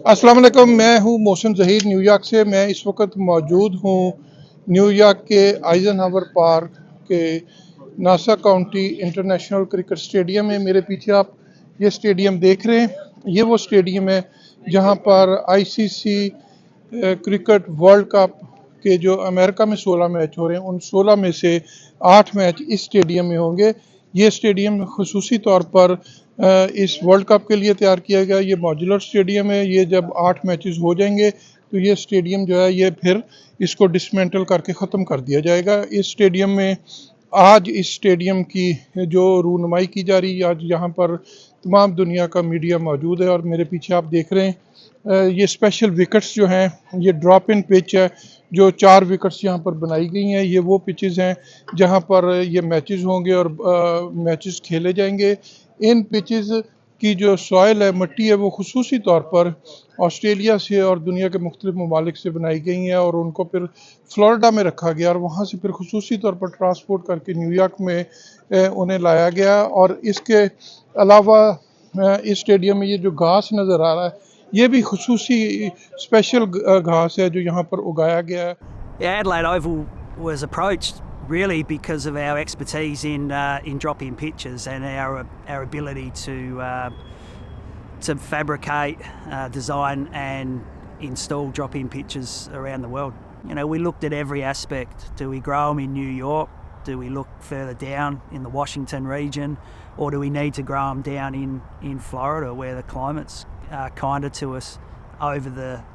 अस्सलाम वालेकुम, मैं हूँ मोहसिन ज़हीर न्यूयॉर्क से। मैं इस वक्त मौजूद हूँ न्यूयॉर्क के आइजनहावर पार्क के NASA county international cricket stadium में। मेरे पीछे आप ये स्टेडियम देख रहे हैं, ये वो स्टेडियम है जहाँ पर आईसीसी क्रिकेट वर्ल्ड कप के जो अमेरिका में 16 मैच हो रहे हैं, उन 16 में से 8 मैच इस स्टेडियम में होंगे। ये स्टेडियम खसूसी तौर पर इस वर्ल्ड कप के लिए तैयार किया गया। ये मॉड्यूलर स्टेडियम है। ये जब 8 मैचेस हो जाएंगे तो ये स्टेडियम जो है ये फिर इसको डिसमेंटल करके ख़त्म कर दिया जाएगा। इस स्टेडियम में आज इस स्टेडियम की जो रूनुमाई की जा रही है, आज यहाँ पर तमाम दुनिया का मीडिया मौजूद है। और मेरे पीछे आप देख रहे हैं ये स्पेशल विकेट्स जो हैं, ये ड्रॉप इन पिच है। जो 4 विकेट्स यहाँ पर बनाई गई हैं, ये वो पिचेस हैं जहाँ पर ये मैचेस होंगे और मैचेस खेले जाएंगे। इन पिचेस की जो सॉइल है, मिट्टी है, वो खुसूसी तौर पर ऑस्ट्रेलिया से और दुनिया के मुख्तलिफ ममालिक से बनाई गई हैं और उनको फिर फ्लोरिडा में रखा गया और वहाँ से फिर खुसूसी तौर पर ट्रांसपोर्ट करके न्यूयॉर्क में उन्हें लाया गया। और इसके अलावा इस स्टेडियम में ये जो घास नज़र आ रहा है, ये भी खुसूसी स्पेशल घास है जो यहाँ पर उगाया गया है। Yeah, Adelaide Oval was approached really because of our expertise in drop-in pitches and our ability to fabricate, design and install drop-in pitches around the world. You know, we looked at every aspect. Do we grow them in New York? Do we look further down in the Washington region, or do we need to grow them down in Florida where the climate's kinder to us over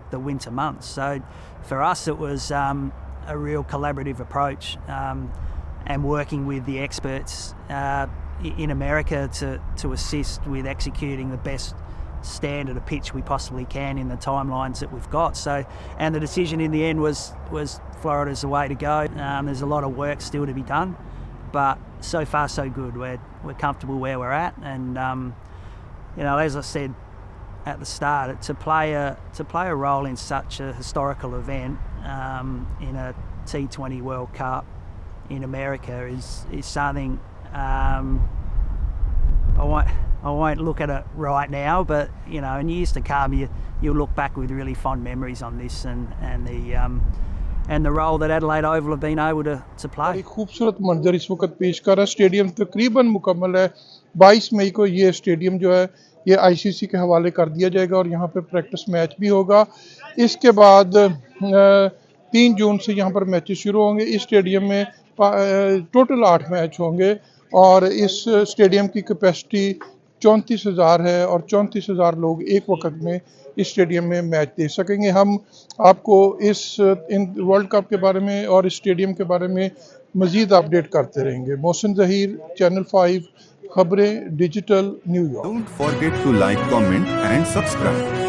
the winter months? So for us it was a real collaborative approach, and working with the experts in America to assist with executing the best standard of pitch we possibly can in the timelines that we've got. So, and the decision in the end was Florida's the way to go. There's a lot of work still to be done, but so far so good. We're comfortable where we're at, and you know, as I said at the start, to play a role in such a historical event in a T20 World Cup in America is something. I won't look at it right now, but you know, in years to come, you'll look back with really fond memories on this and the role that Adelaide Oval have been able to play. एक खूबसूरत मंजर इस वक्त पेश कर रहा है। Stadium तकरीबन मुकम्मल है। 22 मई को ये स्टेडियम जो है ये आईसीसी के हवाले कर दिया जाएगा और यहाँ पे प्रैक्टिस मैच भी होगा। इसके बाद 3 जून से यहाँ पर मैचेस शुरू होंगे। इस स्टेडियम में टोटल 8 मैच होंगे और इस स्टेडियम की कैपेसिटी 34,000 है और 34,000 लोग एक वक्त में इस स्टेडियम में मैच देख सकेंगे। हम आपको इन वर्ल्ड कप के बारे में और इस स्टेडियम के बारे में मज़ीद अपडेट करते रहेंगे। मोहसिन ज़हीर, चैनल 5 खबरें digital, New York. Don't forget to like, comment and subscribe.